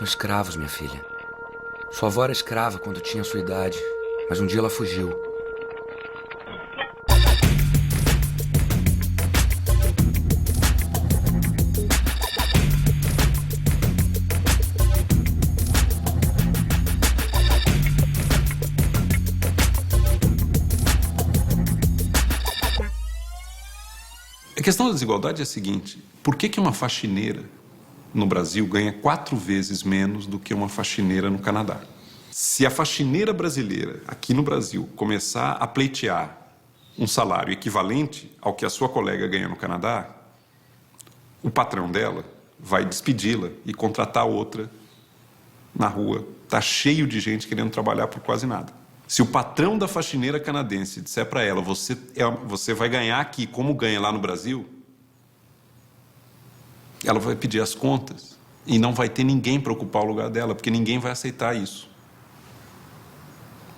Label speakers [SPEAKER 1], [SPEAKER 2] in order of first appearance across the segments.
[SPEAKER 1] escravos, minha filha. Sua avó era escrava quando tinha sua idade, mas um dia ela fugiu.
[SPEAKER 2] A questão da desigualdade é a seguinte: por que uma faxineira no Brasil ganha 4 vezes menos do que uma faxineira no Canadá? Se a faxineira brasileira, aqui no Brasil, começar a pleitear um salário equivalente ao que a sua colega ganha no Canadá, o patrão dela vai despedi-la e contratar outra na rua. Está cheio de gente querendo trabalhar por quase nada. Se o patrão da faxineira canadense disser para ela, você vai ganhar aqui como ganha lá no Brasil, ela vai pedir as contas e não vai ter ninguém para ocupar o lugar dela, porque ninguém vai aceitar isso.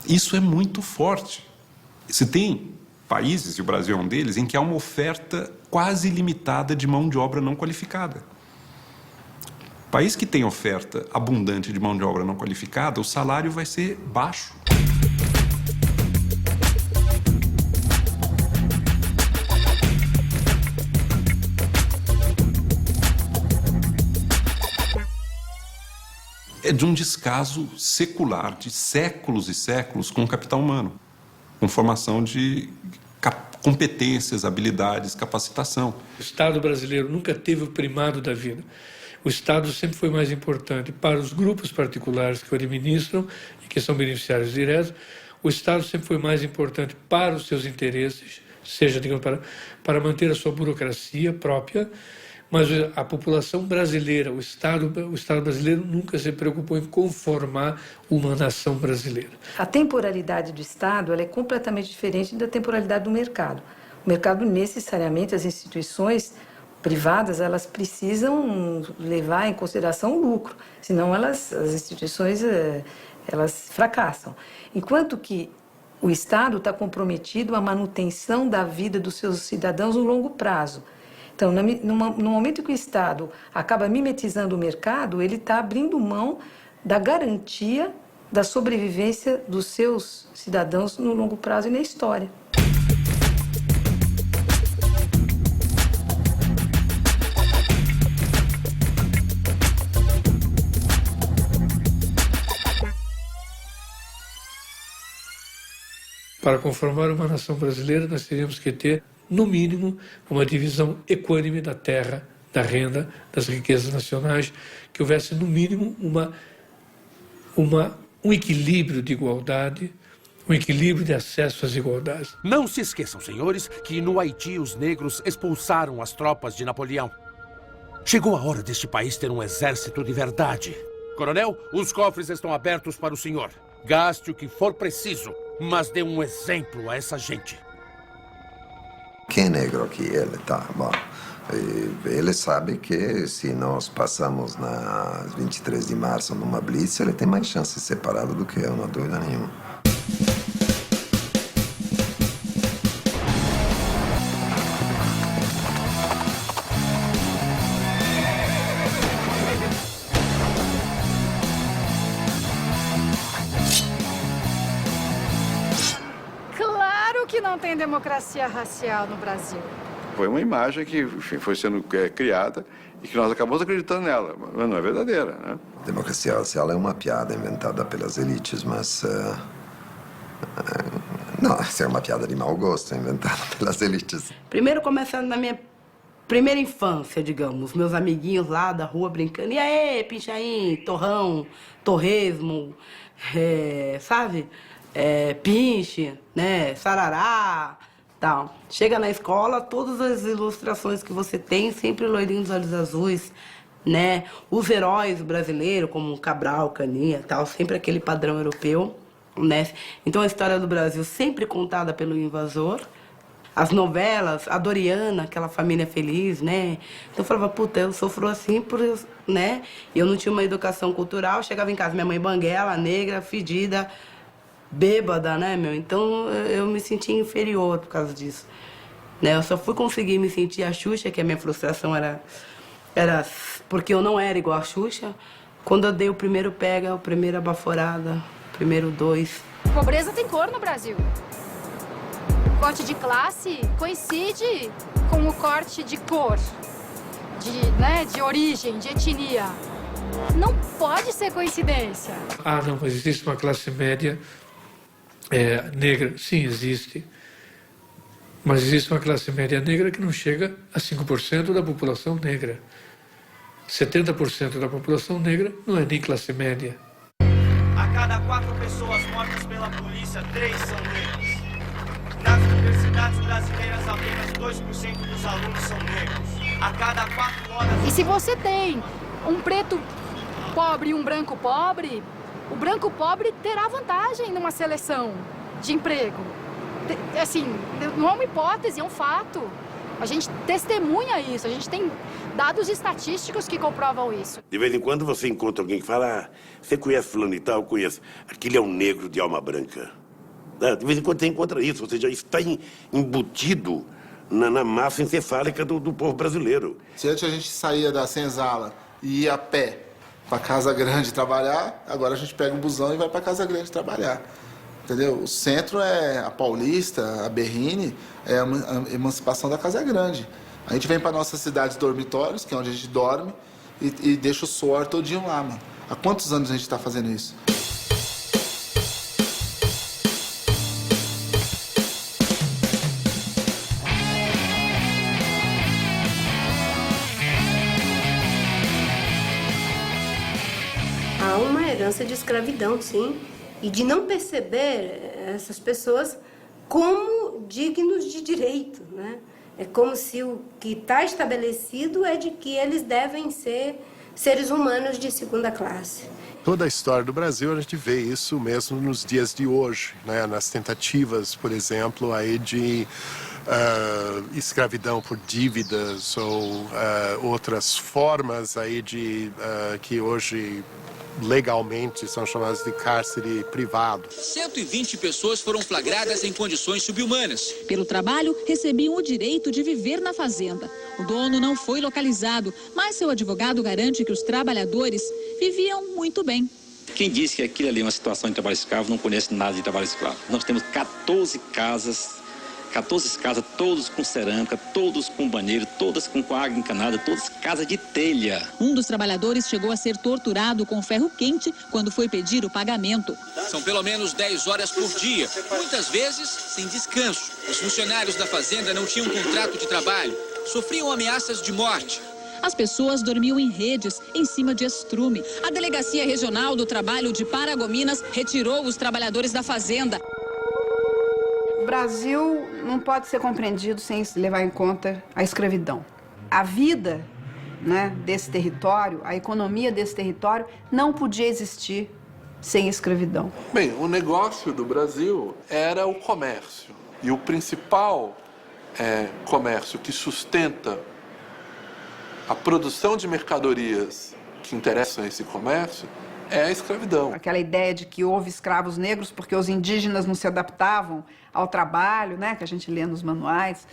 [SPEAKER 2] Isso é muito forte. Se tem países, e o Brasil é um deles, em que há uma oferta quase ilimitada de mão de obra não qualificada. País que tem oferta abundante de mão de obra não qualificada, o salário vai ser baixo. É de um descaso secular, de séculos e séculos com o capital humano, com formação de competências, habilidades, capacitação.
[SPEAKER 3] O Estado brasileiro nunca teve o primado da vida. O Estado sempre foi mais importante para os grupos particulares que o administram e que são beneficiários diretos. O Estado sempre foi mais importante para os seus interesses, seja, digamos, para manter a sua burocracia própria. Mas a população brasileira, o Estado brasileiro nunca se preocupou em conformar uma nação brasileira.
[SPEAKER 4] A temporalidade do Estado ela é completamente diferente da temporalidade do mercado. O mercado, necessariamente, as instituições privadas, elas precisam levar em consideração o lucro, senão as instituições elas fracassam. Enquanto que o Estado está comprometido à manutenção da vida dos seus cidadãos no longo prazo. Então, no momento que o Estado acaba mimetizando o mercado, ele está abrindo mão da garantia da sobrevivência dos seus cidadãos no longo prazo e na história.
[SPEAKER 3] Para conformar uma nação brasileira, nós teríamos que ter, no mínimo, uma divisão equânime da terra, da renda, das riquezas nacionais, que houvesse, no mínimo, um equilíbrio de igualdade, um equilíbrio de acesso às igualdades.
[SPEAKER 5] Não se esqueçam, senhores, que no Haiti os negros expulsaram as tropas de Napoleão. Chegou a hora deste país ter um exército de verdade. Coronel, os cofres estão abertos para o senhor. Gaste o que for preciso, mas dê um exemplo a essa gente.
[SPEAKER 6] Que negro que ele tá, bom. Ele sabe que se nós passamos na 23 de março numa blitz, ele tem mais chance de ser parado do que eu, não há dúvida nenhuma.
[SPEAKER 7] Claro que não tem democracia racial no Brasil.
[SPEAKER 8] Foi uma imagem que, enfim, foi sendo criada e que nós acabamos acreditando nela, mas não é verdadeira, né?
[SPEAKER 6] Democracia racial é uma piada inventada pelas elites, mas... não, essa é uma piada de mau gosto inventada pelas elites.
[SPEAKER 9] Primeiro começando na minha primeira infância, digamos, meus amiguinhos lá da rua brincando. E aí, pinchain, torrão, torresmo, sabe? Pinche, né? Sarará, tal. Chega na escola, todas as ilustrações que você tem, sempre loirinho dos olhos azuis, né? Os heróis brasileiros, como Cabral, Caninha, tal, sempre aquele padrão europeu, né? Então a história do Brasil sempre contada pelo invasor. As novelas, a Doriana, aquela família feliz, né? Então eu falava, puta, eu sofro assim por, né? Eu não tinha uma educação cultural, chegava em casa, minha mãe banguela, negra, fedida, bêbada, né, meu? Então eu me sentia inferior por causa disso, né? Eu só fui conseguir me sentir a Xuxa, que a minha frustração era porque eu não era igual a Xuxa, Quando eu dei o primeiro pega, o primeiro abaforada, o primeiro 2.
[SPEAKER 7] Pobreza tem cor no Brasil. O corte de classe coincide com o corte de cor, de origem, de etnia. Não pode ser coincidência.
[SPEAKER 3] Ah, não, mas existe uma classe média negra. Sim, existe. Mas existe uma classe média negra que não chega a 5% da população negra. 70% da população negra não é nem classe média.
[SPEAKER 10] A cada 4 pessoas mortas pela polícia, 3 são negros. Nas universidades brasileiras, apenas 2% dos alunos são negros. A cada 4 horas...
[SPEAKER 7] E se você tem um preto pobre e um branco pobre, o branco pobre terá vantagem numa seleção de emprego. Assim, não é uma hipótese, é um fato. A gente testemunha isso, a gente tem dados estatísticos que comprovam isso.
[SPEAKER 11] De vez em quando você encontra alguém que fala, você conhece fulano e tal? Eu conheço. Aquele é um negro de alma branca. De vez em quando você encontra isso, ou seja, isso está embutido na massa encefálica do povo brasileiro.
[SPEAKER 12] Se antes a gente saía da senzala e ia a pé para Casa Grande trabalhar, agora a gente pega o busão e vai para Casa Grande trabalhar. Entendeu? O centro é a Paulista, a Berrini, é a emancipação da Casa Grande. A gente vem para nossas cidades dormitórios, que é onde a gente dorme, e deixa o suor todinho lá, mano. Há quantos anos a gente está fazendo isso?
[SPEAKER 13] Há uma herança de escravidão, sim, e de não perceber essas pessoas como dignos de direito, né? É como se o que está estabelecido é de que eles devem ser seres humanos de segunda classe.
[SPEAKER 14] Toda a história do Brasil, a gente vê isso mesmo nos dias de hoje, né? Nas tentativas, por exemplo, aí de escravidão por dívidas ou outras formas aí de que hoje legalmente são chamadas de cárcere privado.
[SPEAKER 15] 120 pessoas foram flagradas em condições subhumanas.
[SPEAKER 16] Pelo trabalho, recebiam o direito de viver na fazenda. O dono não foi localizado, mas seu advogado garante que os trabalhadores viviam muito bem.
[SPEAKER 17] Quem disse que aquilo ali é uma situação de trabalho escravo não conhece nada de trabalho escravo. Nós temos 14 casas, todos com cerâmica, todos com banheiro, todas com água encanada, todas casas de telha.
[SPEAKER 16] Um dos trabalhadores chegou a ser torturado com ferro quente quando foi pedir o pagamento.
[SPEAKER 15] São pelo menos 10 horas por dia, muitas vezes sem descanso. Os funcionários da fazenda não tinham contrato de trabalho, sofriam ameaças de morte.
[SPEAKER 16] As pessoas dormiam em redes, em cima de estrume. A Delegacia Regional do Trabalho de Paragominas retirou os trabalhadores da fazenda.
[SPEAKER 18] O Brasil não pode ser compreendido sem levar em conta a escravidão. A vida, né, desse território, a economia desse território não podia existir sem escravidão.
[SPEAKER 12] Bem, o negócio do Brasil era o comércio. E o principal comércio que sustenta a produção de mercadorias que interessam a esse comércio é a escravidão.
[SPEAKER 18] Aquela ideia de que houve escravos negros porque os indígenas não se adaptavam ao trabalho, né, que a gente lê nos manuais,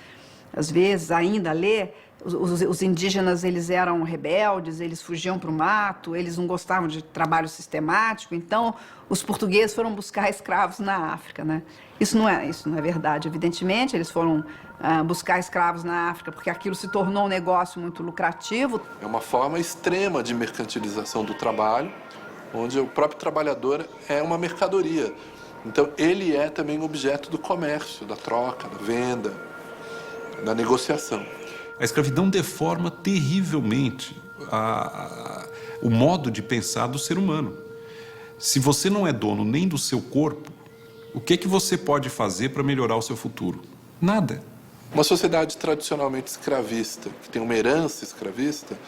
[SPEAKER 18] às vezes ainda lê. Os indígenas, eles eram rebeldes, eles fugiam para o mato, eles não gostavam de trabalho sistemático, então os portugueses foram buscar escravos na África, né? Isso não é verdade, evidentemente, eles foram buscar escravos na África porque aquilo se tornou um negócio muito lucrativo.
[SPEAKER 12] É uma forma extrema de mercantilização do trabalho, onde o próprio trabalhador é uma mercadoria. Então ele é também objeto do comércio, da troca, da venda, da negociação.
[SPEAKER 2] A escravidão deforma terrivelmente o modo de pensar do ser humano. Se você não é dono nem do seu corpo, o que você pode fazer para melhorar o seu futuro? Nada.
[SPEAKER 12] Uma sociedade tradicionalmente escravista, que tem uma herança escravista,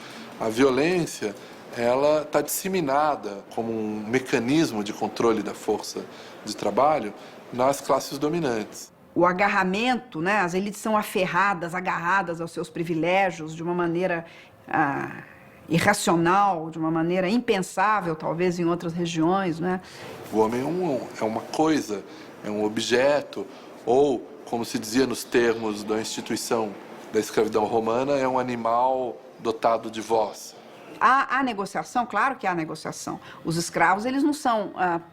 [SPEAKER 12] a violência ela está disseminada como um mecanismo de controle da força de trabalho nas classes dominantes.
[SPEAKER 18] O agarramento, né? As elites são agarradas aos seus privilégios de uma maneira irracional, de uma maneira impensável, talvez, em outras regiões, né?
[SPEAKER 12] O homem é uma coisa, é um objeto, ou, como se dizia nos termos da instituição da escravidão romana, é um animal dotado de voz.
[SPEAKER 18] Há negociação, claro que há negociação. Os escravos, eles não são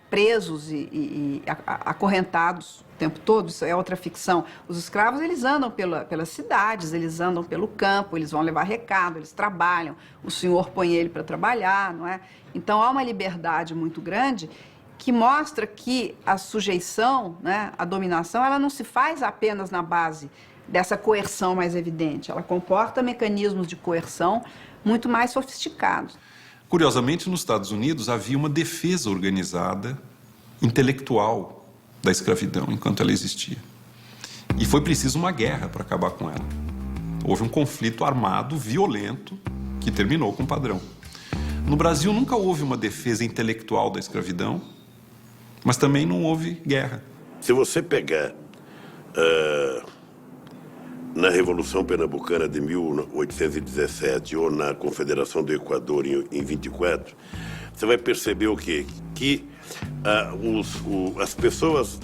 [SPEAKER 18] presos e acorrentados o tempo todo, isso é outra ficção. Os escravos, eles andam pelas cidades, eles andam pelo campo, eles vão levar recado, eles trabalham, o senhor põe ele para trabalhar, não é? Então, há uma liberdade muito grande que mostra que a sujeição, né, a dominação, ela não se faz apenas na base dessa coerção mais evidente, ela comporta mecanismos de coerção muito mais sofisticados.
[SPEAKER 2] Curiosamente, nos Estados Unidos havia uma defesa organizada, intelectual, da escravidão enquanto ela existia. E foi preciso uma guerra para acabar com ela. Houve um conflito armado, violento, que terminou com o padrão. No Brasil nunca houve uma defesa intelectual da escravidão, mas também não houve guerra.
[SPEAKER 11] Se você pegar na Revolução Pernambucana de 1817 ou na Confederação do Equador em 24, você vai perceber o quê? Que as pessoas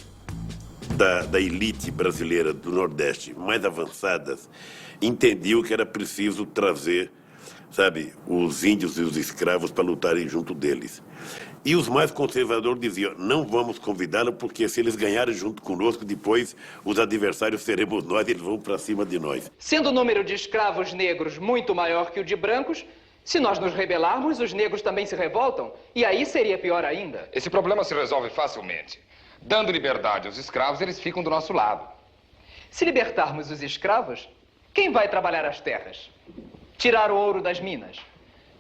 [SPEAKER 11] da elite brasileira do Nordeste mais avançadas entendiam que era preciso trazer, sabe, os índios e os escravos para lutarem junto deles. E os mais conservadores diziam, não vamos convidá-los porque se eles ganharem junto conosco, depois os adversários seremos nós e eles vão para cima de nós.
[SPEAKER 19] Sendo o número de escravos negros muito maior que o de brancos, se nós nos rebelarmos, os negros também se revoltam, e aí seria pior ainda.
[SPEAKER 20] Esse problema se resolve facilmente. Dando liberdade aos escravos, eles ficam do nosso lado.
[SPEAKER 19] Se libertarmos os escravos, quem vai trabalhar as terras? Tirar o ouro das minas?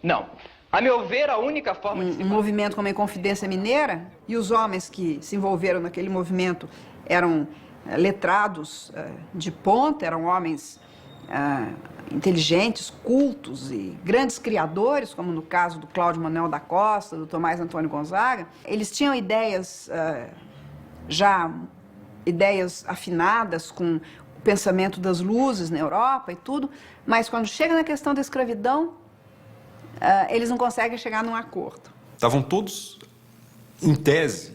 [SPEAKER 19] Não. A meu ver, a única forma de...
[SPEAKER 18] Um movimento como a Inconfidência Mineira, e os homens que se envolveram naquele movimento eram letrados de ponta, eram homens inteligentes, cultos e grandes criadores, como no caso do Cláudio Manuel da Costa, do Tomás Antônio Gonzaga. Eles tinham ideias, ideias afinadas com o pensamento das luzes na Europa e tudo, mas quando chega na questão da escravidão, eles não conseguem chegar num acordo.
[SPEAKER 2] Estavam todos, em tese,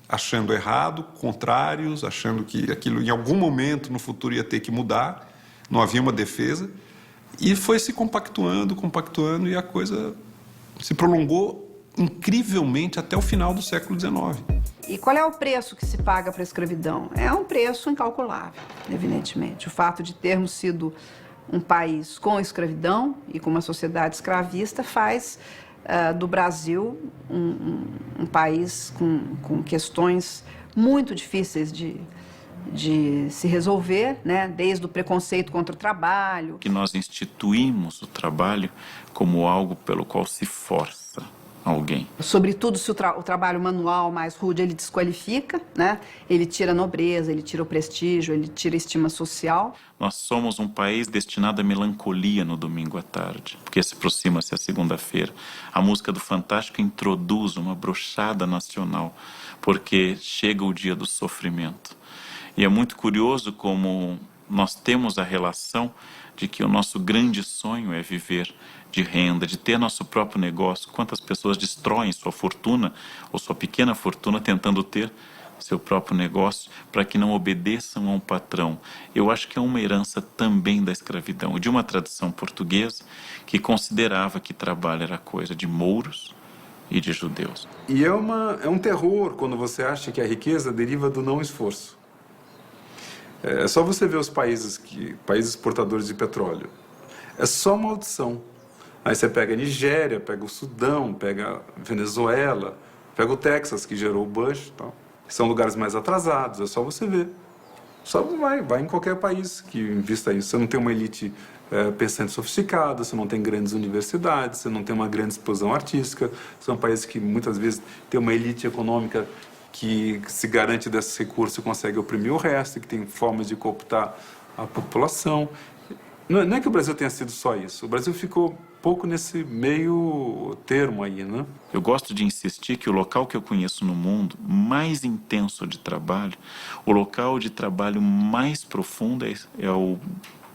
[SPEAKER 2] achando errado, contrários, achando que aquilo em algum momento no futuro ia ter que mudar, não havia uma defesa, e foi se compactuando, e a coisa se prolongou incrivelmente até o final do século XIX.
[SPEAKER 18] E qual é o preço que se paga para a escravidão? É um preço incalculável, evidentemente. O fato de termos sido um país com escravidão e com uma sociedade escravista faz do Brasil um país com questões muito difíceis de se resolver, né? Desde o preconceito contra o trabalho.
[SPEAKER 21] Que nós instituímos o trabalho como algo pelo qual se força alguém.
[SPEAKER 18] Sobretudo se o trabalho manual mais rude ele desqualifica, né? Ele tira a nobreza, ele tira o prestígio, ele tira a estima social.
[SPEAKER 21] Nós somos um país destinado à melancolia no domingo à tarde, porque se aproxima-se a segunda-feira. A música do Fantástico introduz uma brochada nacional, porque chega o dia do sofrimento. E é muito curioso como nós temos a relação de que o nosso grande sonho é viver de renda, de ter nosso próprio negócio. Quantas pessoas destroem sua fortuna ou sua pequena fortuna tentando ter seu próprio negócio para que não obedeçam a um patrão. Eu acho que é uma herança também da escravidão, de uma tradição portuguesa que considerava que trabalho era coisa de mouros e de judeus.
[SPEAKER 2] E é um terror quando você acha que a riqueza deriva do não esforço. É só você ver os países exportadores de petróleo. É só maldição. Aí você pega a Nigéria, pega o Sudão, pega a Venezuela, pega o Texas, que gerou o Bush e tal. São lugares mais atrasados, é só você ver. Só vai em qualquer país que invista isso. Você não tem uma elite pensante sofisticada, você não tem grandes universidades, você não tem uma grande explosão artística. São países que muitas vezes têm uma elite econômica que se garante desses recursos e consegue oprimir o resto, que tem formas de cooptar a população. Não é que o Brasil tenha sido só isso. O Brasil ficou pouco nesse meio termo aí, né?
[SPEAKER 21] Eu gosto de insistir que o local que eu conheço no mundo mais intenso de trabalho, o local de trabalho mais profundo é o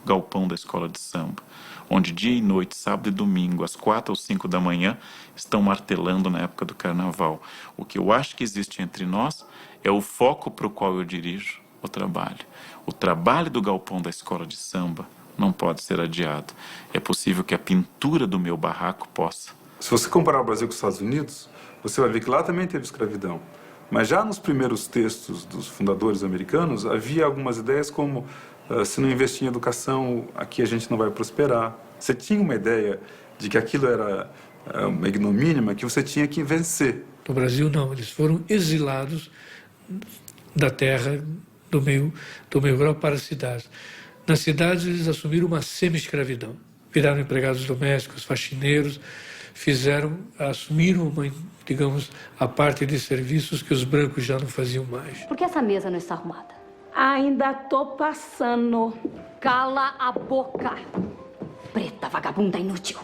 [SPEAKER 21] galpão da escola de samba, onde dia e noite, sábado e domingo, às 4 ou 5 da manhã, estão martelando na época do carnaval. O que eu acho que existe entre nós é o foco para o qual eu dirijo o trabalho. O trabalho do galpão da escola de samba, não pode ser adiado. É possível que a pintura do meu barraco possa.
[SPEAKER 1] Se você comparar o Brasil com os Estados Unidos, você vai ver que lá também teve escravidão. Mas já nos primeiros textos dos fundadores americanos, havia algumas ideias como se não investir em educação, aqui a gente não vai prosperar. Você tinha uma ideia de que aquilo era uma ignomínia, mas que você tinha que vencer.
[SPEAKER 3] No Brasil, não. Eles foram exilados da terra, do meio rural para as cidades. Nas cidades, eles assumiram uma semi-escravidão. Viraram empregados domésticos, faxineiros, assumiram, digamos, a parte de serviços que os brancos já não faziam mais.
[SPEAKER 22] Por que essa mesa não está arrumada?
[SPEAKER 23] Ainda tô passando.
[SPEAKER 22] Cala a boca! Preta, vagabunda inútil.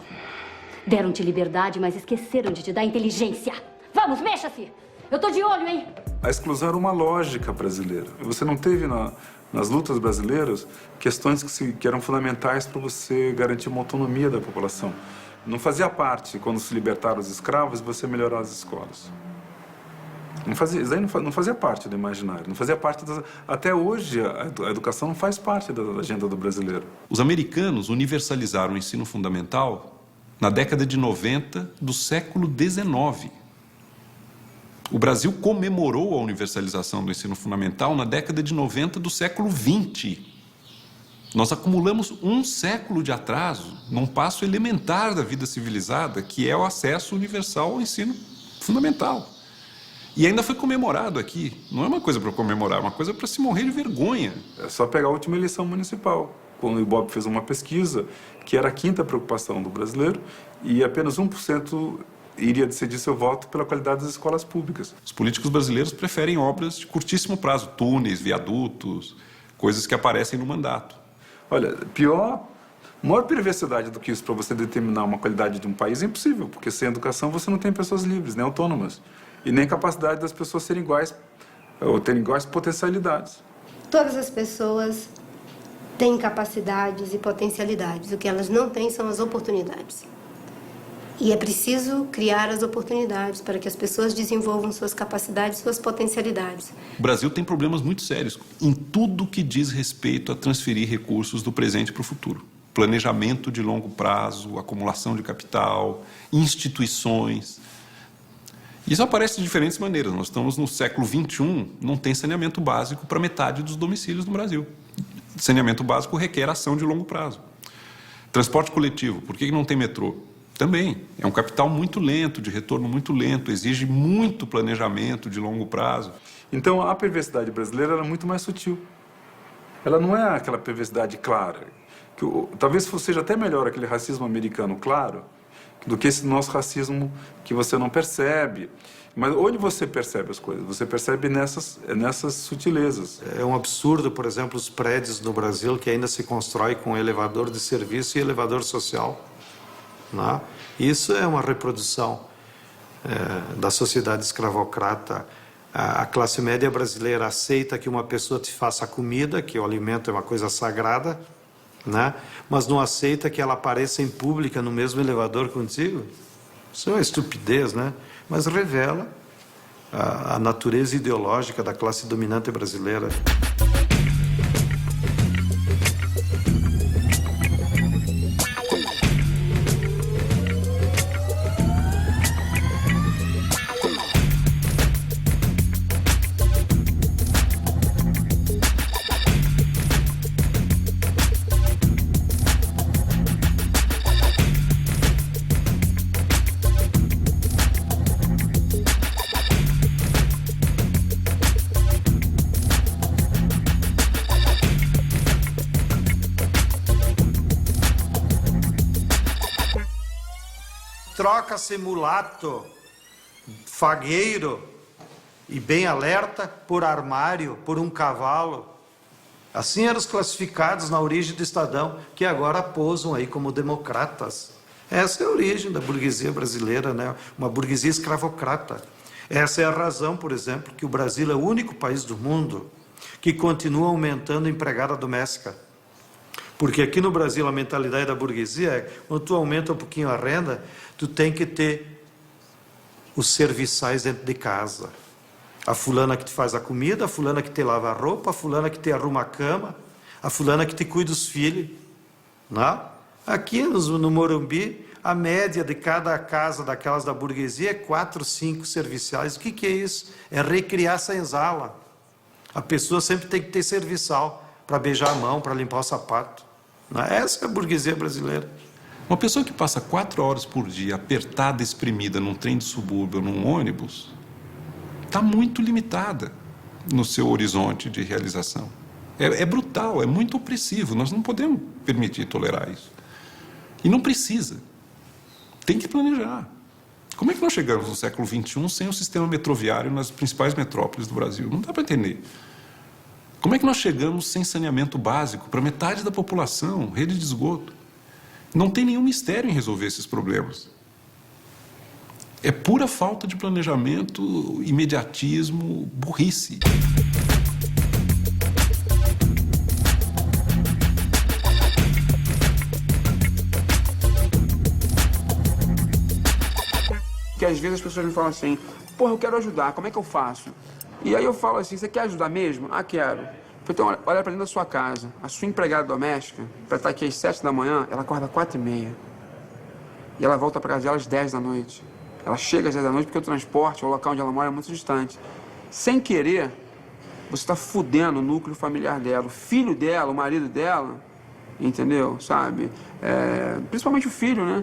[SPEAKER 22] Deram-te liberdade, mas esqueceram de te dar inteligência. Vamos, mexa-se! Eu tô de olho, hein?
[SPEAKER 1] A exclusão era uma lógica brasileira. Você não teve nas lutas brasileiras questões que eram fundamentais para você garantir uma autonomia da população. Não fazia parte, quando se libertaram os escravos, você melhorar as escolas. Isso aí não fazia parte do imaginário. Não fazia parte até hoje, a educação não faz parte da agenda do brasileiro.
[SPEAKER 2] Os americanos universalizaram o ensino fundamental na década de 90 do século XIX. O Brasil comemorou a universalização do ensino fundamental na década de 90 do século XX. Nós acumulamos um século de atraso num passo elementar da vida civilizada, que é o acesso universal ao ensino fundamental. E ainda foi comemorado aqui. Não é uma coisa para comemorar, é uma coisa para se morrer de vergonha.
[SPEAKER 1] É só pegar a última eleição municipal, quando o Ibope fez uma pesquisa, que era a quinta preocupação do brasileiro, e apenas 1% iria decidir seu voto pela qualidade das escolas públicas.
[SPEAKER 2] Os políticos brasileiros preferem obras de curtíssimo prazo, túneis, viadutos, coisas que aparecem no mandato.
[SPEAKER 1] Olha, maior perversidade do que isso para você determinar uma qualidade de um país é impossível, porque sem educação você não tem pessoas livres, nem autônomas, e nem capacidade das pessoas serem iguais, ou terem iguais potencialidades.
[SPEAKER 13] Todas as pessoas têm capacidades e potencialidades, o que elas não têm são as oportunidades. E é preciso criar as oportunidades para que as pessoas desenvolvam suas capacidades, suas potencialidades.
[SPEAKER 2] O Brasil tem problemas muito sérios em tudo que diz respeito a transferir recursos do presente para o futuro. Planejamento de longo prazo, acumulação de capital, instituições. Isso aparece de diferentes maneiras. Nós estamos no século XXI, não tem saneamento básico para metade dos domicílios no Brasil. Saneamento básico requer ação de longo prazo. Transporte coletivo, por que não tem metrô? Também. É um capital muito lento, de retorno muito lento, exige muito planejamento de longo prazo.
[SPEAKER 1] Então, a perversidade brasileira era muito mais sutil. Ela não é aquela perversidade clara. Talvez seja até melhor aquele racismo americano claro do que esse nosso racismo que você não percebe. Mas onde você percebe as coisas? Você percebe nessas sutilezas.
[SPEAKER 24] É um absurdo, por exemplo, os prédios no Brasil que ainda se constrói com elevador de serviço e elevador social. Não? Isso é uma reprodução da sociedade escravocrata. A classe média brasileira aceita que uma pessoa te faça comida, que o alimento é uma coisa sagrada, né? Mas não aceita que ela apareça em público no mesmo elevador contigo. Isso é uma estupidez, né? Mas revela a natureza ideológica da classe dominante brasileira. Troca-se mulato, fagueiro e bem alerta por armário, por um cavalo. Assim eram os classificados na origem do Estadão, que agora posam aí como democratas. Essa é a origem da burguesia brasileira, né? Uma burguesia escravocrata. Essa é a razão, por exemplo, que o Brasil é o único país do mundo que continua aumentando a empregada doméstica. Porque aqui no Brasil a mentalidade da burguesia é, quando tu aumenta um pouquinho a renda, tu tem que ter os serviçais dentro de casa. A fulana que te faz a comida, a fulana que te lava a roupa, a fulana que te arruma a cama, a fulana que te cuida dos filhos. né? Aqui no Morumbi, a média de cada casa daquelas da burguesia é 4, 5 serviçais. O que é isso? É recriar a senzala. A pessoa sempre tem que ter serviçal para beijar a mão, para limpar o sapato. Essa é a burguesia brasileira.
[SPEAKER 2] Uma pessoa que passa 4 horas por dia apertada, espremida num trem de subúrbio ou num ônibus, está muito limitada no seu horizonte de realização. É brutal, é muito opressivo. Nós não podemos permitir tolerar isso. E não precisa. Tem que planejar. Como é que nós chegamos no século XXI sem um sistema metroviário nas principais metrópoles do Brasil? Não dá para entender. Como é que nós chegamos sem saneamento básico para metade da população, rede de esgoto? Não tem nenhum mistério em resolver esses problemas. É pura falta de planejamento, imediatismo, burrice.
[SPEAKER 4] Que às vezes as pessoas me falam assim, porra, eu quero ajudar, como é que eu faço? E aí eu falo assim, você quer ajudar mesmo? Ah, quero. Então olha para dentro da sua casa, a sua empregada doméstica, para estar aqui às 7 da manhã, ela acorda às 4h30. E ela volta para casa dela às 10 da noite. Ela chega às 10 da noite porque o transporte, o local onde ela mora é muito distante. Sem querer, você está fudendo o núcleo familiar dela, o filho dela, o marido dela, entendeu? Sabe? Principalmente o filho, né?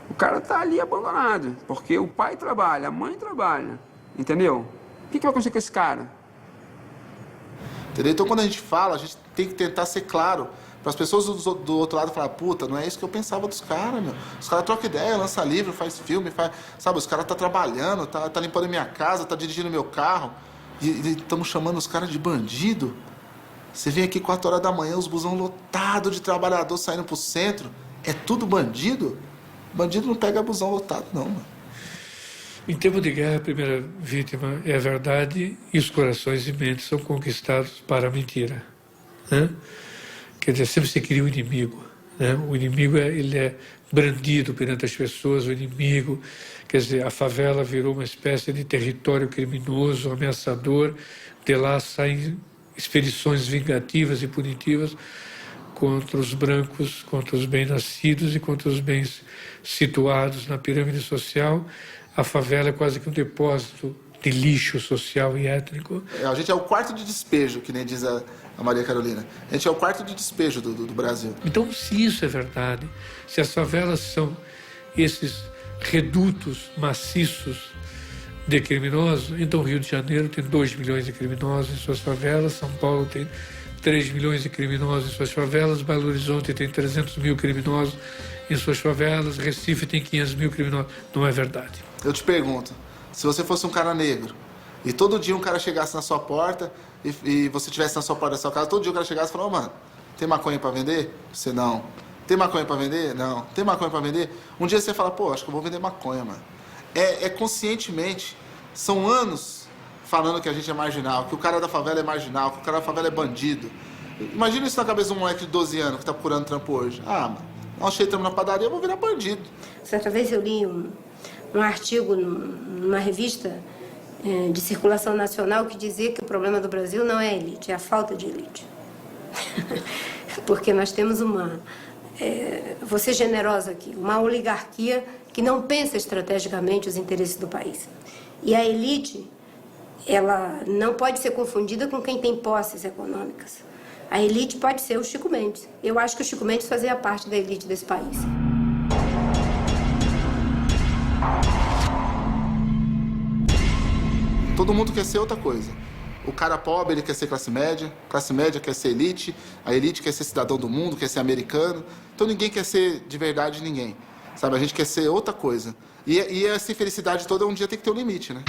[SPEAKER 4] O cara tá ali abandonado, porque o pai trabalha, a mãe trabalha, entendeu? O que vai acontecer com esse cara?
[SPEAKER 12] Entendeu? Então, quando a gente fala, a gente tem que tentar ser claro para as pessoas do outro lado falar, puta, não é isso que eu pensava dos caras, meu. Os caras trocam ideia, lança livro, faz filme, sabe? Os caras tá trabalhando, tá limpando minha casa, tá dirigindo meu carro e estamos chamando os caras de bandido. Você vem aqui 4 horas da manhã, os busão lotados de trabalhador saindo pro centro, é tudo bandido? Bandido não pega busão lotado, não, mano.
[SPEAKER 3] Em tempo de guerra, a primeira vítima é a verdade e os corações e mentes são conquistados para a mentira, né? Quer dizer, sempre se cria um inimigo, né? O inimigo ele é brandido perante as pessoas, o inimigo, quer dizer, a favela virou uma espécie de território criminoso, ameaçador, de lá saem expedições vingativas e punitivas contra os brancos, contra os bem-nascidos e contra os bens situados na pirâmide social. A favela é quase que um depósito de lixo social e étnico.
[SPEAKER 12] A gente é o quarto de despejo, que nem diz a Maria Carolina. A gente é o quarto de despejo do Brasil.
[SPEAKER 3] Então, se isso é verdade, se as favelas são esses redutos maciços de criminosos, então Rio de Janeiro tem 2 milhões de criminosos em suas favelas, São Paulo tem 3 milhões de criminosos em suas favelas, Belo Horizonte tem 300 mil criminosos em suas favelas, Recife tem 500 mil criminosos. Não é verdade.
[SPEAKER 12] Eu te pergunto, se você fosse um cara negro e todo dia um cara chegasse na sua porta e você estivesse na sua porta da sua casa, todo dia o cara chegasse e falou, mano, tem maconha pra vender? Você não. Tem maconha pra vender? Não. Tem maconha pra vender? Um dia você fala, pô, acho que eu vou vender maconha, mano. É conscientemente, são anos falando que a gente é marginal, que o cara da favela é marginal, que o cara da favela é bandido. Imagina isso na cabeça de um moleque de 12 anos que tá procurando trampo hoje. Ah, mano, achei trampo na padaria, eu vou virar bandido.
[SPEAKER 13] Certa vez eu li um artigo numa revista de circulação nacional que dizia que o problema do Brasil não é a elite, é a falta de elite. Porque nós temos vou ser generosa aqui, uma oligarquia que não pensa estrategicamente os interesses do país. E a elite, ela não pode ser confundida com quem tem posses econômicas. A elite pode ser o Chico Mendes. Eu acho que o Chico Mendes fazia parte da elite desse país.
[SPEAKER 12] Todo mundo quer ser outra coisa. O cara pobre, ele quer ser classe média quer ser elite, a elite quer ser cidadão do mundo, quer ser americano. Então ninguém quer ser de verdade ninguém. Sabe, a gente quer ser outra coisa. E essa infelicidade toda um dia tem que ter um limite, né?